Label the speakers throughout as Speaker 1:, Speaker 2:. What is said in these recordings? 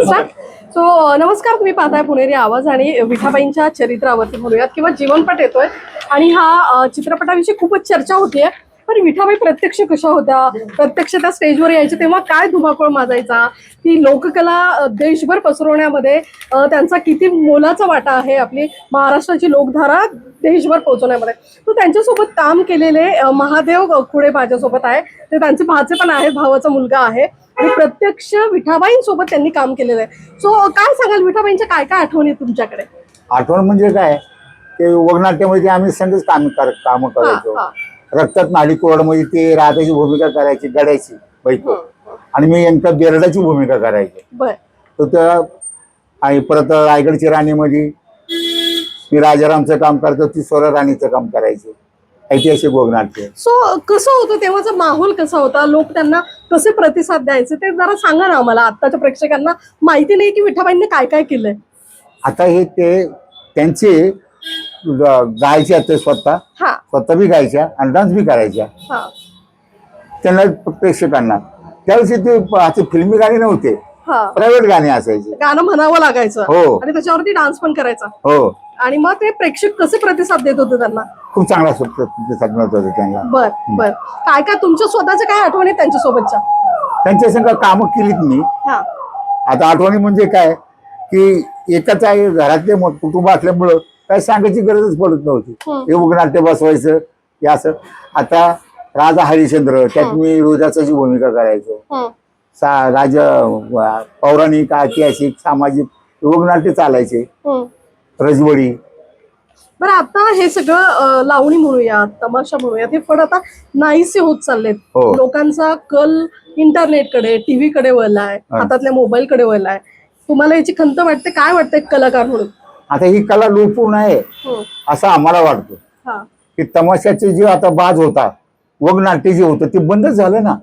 Speaker 1: So नमस्कार, तुम्ही पाहताय पुणेरी आवाज आणि विठाबाईंच्या चरित्रावरती बोलूयात किंवा जीवनपट येतोय आणि हा चित्रपटाविषयी खूपच चर्चा होतीये. पण विठाबाई प्रत्यक्ष कशा होत्या, प्रत्यक्ष त्या स्टेजवर यायच्या तेव्हा काय धुमाकूळ माजायचा, ती लोककला देशभर पसरवण्यामध्ये त्यांचा किती मोलाचा वाटा आहे, आपली महाराष्ट्राची लोकधारा देशभर पोहोचवण्यामध्ये. तो त्यांच्यासोबत काम केलेले महादेव खुडे माझ्यासोबत आहे. ते त्यांचे भाचे पण आहेत, भावाचा मुलगा आहे आणि प्रत्यक्ष विठाबाईंसोबत त्यांनी काम केलेलं आहे. सो काय सांगाल, विठाबाईंच्या काय काय आठवणी तुमच्याकडे?
Speaker 2: आठवण म्हणजे काय, ते वगनाट्यामध्ये आम्ही संगच काम करायचो. रक्तात नाडी कोरडमध्ये ते राधाची भूमिका करायची, गड्याची बायको, आणि मी यांच्या बेरडाची भूमिका करायची. तर त्या आणि परत रायगडची राणीमध्ये मी राजारामचं काम करतो, ती स्वरा राणीचं काम करायचे. ऐतिहासिक वगनाट्य.
Speaker 1: सो कसं होतं तेव्हाचा माहोल कसा होता, लोक त्यांना कसे प्रतिसाद द्यायचे ते जरा सांगा ना आम्हाला. आत्ताच्या प्रेक्षकांना माहिती नाही की विठाबाईंनी काय काय केलंय.
Speaker 2: आता हे ते त्यांचे गायचे ते स्वतः बी गायच्या आणि डान्स बी करायच्या. त्यांना प्रेक्षकांना त्यावेळेस ते फिल्मी गाणी नव्हते, प्रायव्हेट गाणी असायचे,
Speaker 1: गाणं म्हणावं लागायचं.
Speaker 2: हो.
Speaker 1: आणि त्याच्यावरती डान्स पण करायचा.
Speaker 2: हो.
Speaker 1: आणि मग ते प्रेक्षक कसे प्रतिसाद देत होते त्यांना?
Speaker 2: खूप चांगला प्रतिसाद मिळत होता त्यांना.
Speaker 1: बर काय काय तुमच्या स्वतःच्या काय आठवणी त्यांच्या सोबतच्या?
Speaker 2: त्यांच्या संग कामं केलीत मी. आता आठवणी म्हणजे काय की एकाच घरातले कुटुंब असल्यामुळं काही सांगायची गरजच पडत नव्हती. हे उगनाट्य बसवायचं हे असं. आता राजा हरिश्चंद्र त्यात मी रोजाची भूमिका करायचो. राजा पौराणिक, ऐतिहासिक, सामाजिक उगनाट्य चालायचे. रजवडी.
Speaker 1: बरं, आता हे सगळं लावणी म्हणूयात, तमाशा म्हणूयात, हे पण आता नाहीसे होत चाललेत. लोकांचा कल इंटरनेटकडे, टीव्हीकडे वळलाय, हातातल्या मोबाईलकडे वळलाय. तुम्हाला याची खंत वाटते? काय वाटतंय कलाकार म्हणून?
Speaker 2: आता ही कला लोपून आहे असं आम्हाला वाटतं. की तमाशाचे जे आता बाज होता, वगनाट्य जे होतं ते बंदच झालं ना.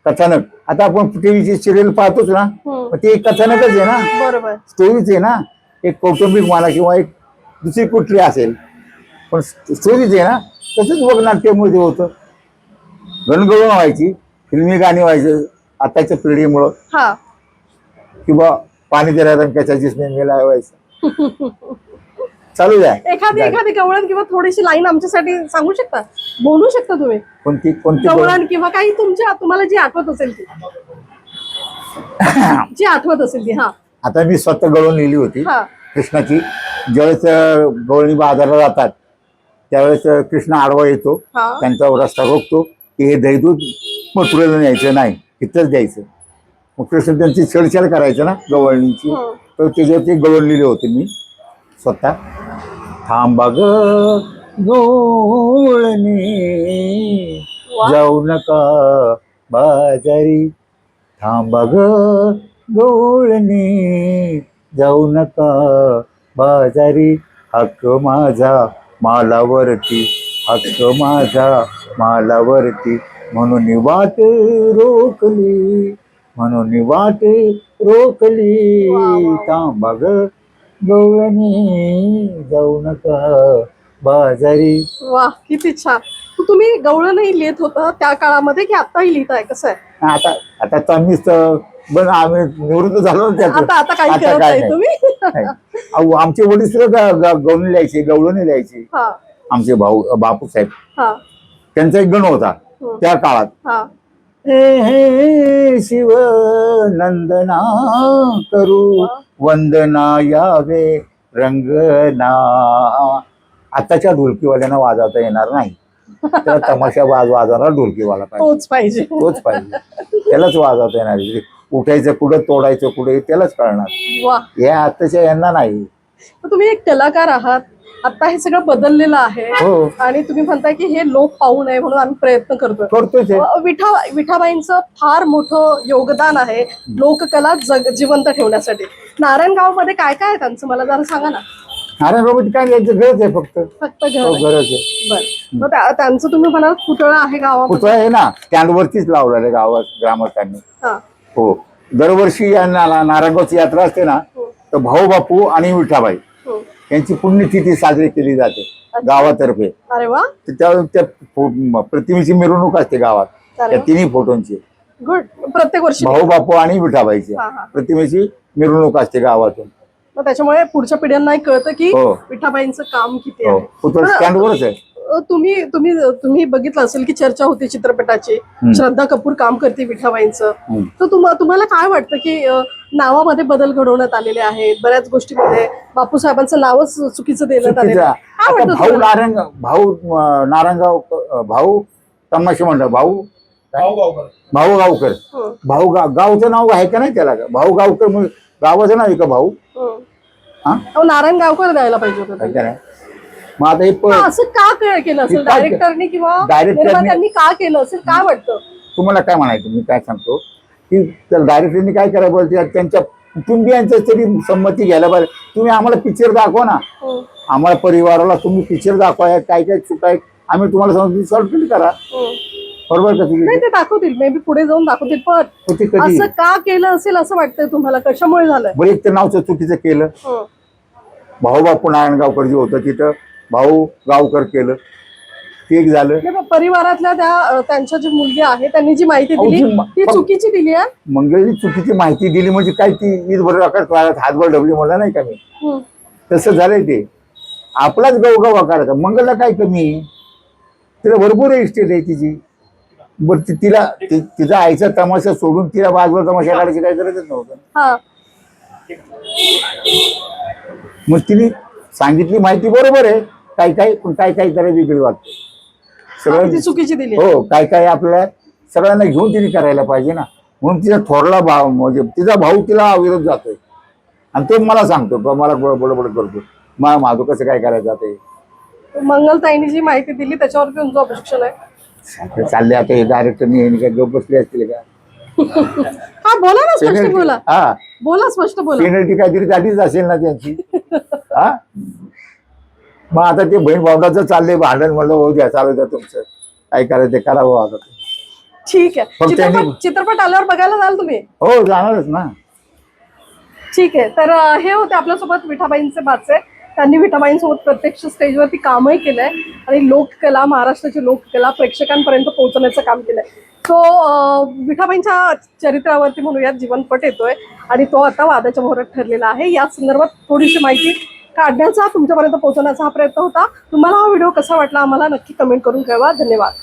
Speaker 2: कथानक आता आपण टीव्हीची सिरियल पाहतोच ना, ते कथानकच आहे ना.
Speaker 1: बरोबर,
Speaker 2: स्टोरीच आहे ना. एक कौटुंबिक म्हणा किंवा एक दुसरी कुठली असेल, पण स्टोरीज आहे ना. तसंच वगनाट्यामध्ये होतं. गणगवळण व्हायची, फिल्मी गाणी व्हायचं आताच्या पिढीमुळं. किंवा पाणी दिल्या रंगाच्या जिसने मेला व्हायचं. चालू द्या.
Speaker 1: एखादी गवळण किंवा थोडीशी लाईन आमच्यासाठी सांगू शकता, बोलू शकता तुम्ही?
Speaker 2: कोणती
Speaker 1: गवळण किंवा काही तुम्हाला जी आठवत असेल ती. जी आठवत असेल ती.
Speaker 2: आता मी स्वतः गवळण लिहिली होती कृष्णाची. ज्यावेळेस गवळणी बाजारला जातात त्यावेळेस कृष्ण आडवा येतो, त्यांचा रस्ता रोखतो की हे दहीदूध मथुरेला न्यायचं नाही, इथंच द्यायचं. मग कृष्ण त्यांची छेडछाड करायचं ना गवळणीची. तर त्याच्यावरती गवळण लिहिले होते मी स्वतः. थांबा ग गवळणी जाऊ नका बाजारी, थांबा ग गवळणी जाऊ नका बाजारी, हक्क माझा मालावरती, हक्क माझा मालावरती, म्हणून वाट रोखली, म्हणून वाट रोखली, थांबा ग गवळणी जाऊ नका बाजारी.
Speaker 1: वा, किती छान. तुम्ही गवळणही लिहित होता त्या काळामध्ये की आताही लिहिताय? कसं आहे
Speaker 2: आता मीच पण आम्ही निवृत्त झालो ना त्यात.
Speaker 1: आता काही करत नाही तुम्ही?
Speaker 2: आमचे वडील सुद्धा गवळणी लिहायचे, गवळणी लिहायचे. आमचे भाऊ बापू साहेब, त्यांचा एक गण होता त्या काळात. हे शिव नंदना करू वंदना यावे रंगना. आताच्या ढोलकीवाल्यांना वाजवता येणार नाही, त्याला तमाशा वाजवणार ढोलकीवाला
Speaker 1: पाहिजे.
Speaker 2: तोच पाहिजे, त्यालाच वाजवता येणार. उठायचं कुठं, तोडायचं कुठे, त्यालाच कळणार. या आताच्या यांना नाही.
Speaker 1: तुम्ही एक कलाकार आहात, आता हे सगळं बदललेलं आहे आणि तुम्ही म्हणताय की हे लोक पाहू नये म्हणून आम्ही प्रयत्न करतोय. विठाबाईंचं फार मोठं योगदान आहे लोककला जिवंत ठेवण्यासाठी. नारायणगावमध्ये काय काय आहे त्यांचं, मला जरा सांगा ना.
Speaker 2: नारायणगावमध्ये काय यायचं गरज आहे, फक्त
Speaker 1: गरज आहे. बरं, त्यांचं तुम्ही म्हणाल पुतळा आहे गावात?
Speaker 2: पुतळा आहे ना, स्टँडवरतीच लावलेलं गावात ग्रामस्थांनी. हो, दरवर्षी नारायणगावची यात्रा असते ना, तर भाऊ बापू आणि विठाबाई यांची पुण्यतिथी साजरी केली जाते गावातर्फे.
Speaker 1: अरे वा.
Speaker 2: त्या प्रतिमेची मिरवणूक असते गावात, त्या तिन्ही फोटोंची.
Speaker 1: गुड. प्रत्येक वर्षी
Speaker 2: भाऊ बापू आणि विठाबाईची
Speaker 1: हा, हा.
Speaker 2: प्रतिमेची मिरवणूक असते गावातून.
Speaker 1: मग त्याच्यामुळे पुढच्या पिढ्यांनाही कळतं की
Speaker 2: हो.
Speaker 1: विठाबाईंचं काम किती
Speaker 2: हो,
Speaker 1: आहे.
Speaker 2: पुतळ स्टँडवरच आहे.
Speaker 1: तुम्ही तुम्ही तुम्ही बघितलं असेल की चर्चा होती चित्रपटाची, श्रद्धा कपूर काम करते विठाबाईंचं. तर तुम्हाला काय वाटतं की नावामध्ये बदल घडवण्यात आलेले आहेत, बऱ्याच गोष्टीमध्ये बापूसाहेबांचं नावच चुकीचं देण्यात आलेलं
Speaker 2: चुकीचा.
Speaker 1: आहे. काय
Speaker 2: आता
Speaker 1: वाटतं
Speaker 2: भाऊ
Speaker 1: तुम्हाला?
Speaker 2: नारंगाव भाऊ तमाशे म्हणतात भाऊ भाऊ गावकर. भाऊ गावचं नाव आहे का नाही त्याला? भाऊ गावकर म्हणून गावाचं नाव आहे का भाऊ? हा,
Speaker 1: नारायण गावकर द्यायला पाहिजे होतं
Speaker 2: आहे
Speaker 1: त्यांना.
Speaker 2: का नाही? मग आता हे
Speaker 1: असं का केलं असेल
Speaker 2: काय-
Speaker 1: डायरेक्टरनी किंवा
Speaker 2: डायरेक्टरनी-
Speaker 1: निर्मात्यांनी का केलं असेल, काय वाटतं?
Speaker 2: तुम्हाला काय म्हणायचं, मी काय सांगतो की डायरेक्टरनी काय करायला पाहिजे, त्यांच्या कुटुंबियांचं तरी संमती घ्यायला पाहिजे. तुम्ही आम्हाला पिक्चर दाखवा ना, आम्हाला परिवाराला तुम्ही पिक्चर दाखवा, काय काय चुका आहेत आम्ही तुम्हाला सांगतो, सॉल्व करा. बरोबर का?
Speaker 1: नाही, ते दाखवतील, मे बी पुढे जाऊन दाखवतील, पण
Speaker 2: ते कधी
Speaker 1: असं का केलं असेल असं वाटतंय तुम्हाला? कशामुळे झालंय?
Speaker 2: बरं, एक तर नावचं चुकीचं केलं. भाऊ बापू नारायणगावकर जे होतं तिथं भाऊ गावकर केलं, ते एक झालं.
Speaker 1: नाही, पण परिवारातल्या त्यांच्या जी मुलगी आहे त्यांनी जी माहिती
Speaker 2: अहो,
Speaker 1: दिली
Speaker 2: जी
Speaker 1: ती चुकीची दिली आहे.
Speaker 2: मंगळी चुकीची माहिती दिली म्हणजे काय, ती ईद बरोबर हातभर डबली मला नाही का मी, तसं झालंय ते. आपलाच गवगवा करायचा. मंगलला काय कमी, तिला भरपूर इस्टेट आहे तिची. बरं तिला तिचा आईचा तमाशा सोडून तिला बाजूला तमाशा काढायची काय गरजच नव्हतं.
Speaker 1: हा,
Speaker 2: मग तिने सांगितली माहिती बरोबर आहे, काय काय पण काय काय जरा वेगळी वाटते
Speaker 1: ती
Speaker 2: सगळं.
Speaker 1: चुकीची दिली.
Speaker 2: हो, काय काय आपल्या सगळ्यांना घेऊन तिने करायला पाहिजे ना. म्हणून तिचा थोरला भाव म्हणजे तिचा भाऊ तिला विरोध जातोय आणि तो मला सांगतो, मला बडबड करतो, माझं कसं काय करायचं जाते.
Speaker 1: मंगलताईंनी जी माहिती दिली त्याच्यावर तुमचं ऑब्जेक्शन आहे?
Speaker 2: चालले आता हे डायरेक्टरनी काय गप बसले असतील का?
Speaker 1: हा, बोला ना, स्पष्ट बोला.
Speaker 2: हा,
Speaker 1: बोला, स्पष्ट बोला.
Speaker 2: पेनल्टी काहीतरी गाठीच असेल ना त्यांची. हा, मग आता ते बहीण भावनाचं चाललंय भांडण, म्हणलं हो द्या, चालू द्या, तुमचं काय करायचं ते करावं आता.
Speaker 1: ठीक आहे.
Speaker 2: फक्त
Speaker 1: चित्रपट आल्यावर बघायला जाल तुम्ही?
Speaker 2: हो, जाणारच ना.
Speaker 1: ठीक आहे. तर हे होते आपल्यासोबत विठाबाईंचे बाचे. त्यांनी विठाबाईंसोबत प्रत्यक्ष स्टेजवरती कामही केलंय आणि लोककला, महाराष्ट्राची लोककला प्रेक्षकांपर्यंत पोहोचवण्याचं काम केलंय. तो विठाबाईंच्या चरित्रावरती म्हणूयात जीवनपट येतोय आणि तो आता वादाच्या भोवऱ्यात ठरलेला आहे. या संदर्भात थोडीशी माहिती काढण्याचा, तुमच्यापर्यंत पोहोचवण्याचा हा प्रयत्न होता. तुम्हाला हा व्हिडिओ कसा वाटला आम्हाला नक्की कमेंट करून कळवा. धन्यवाद.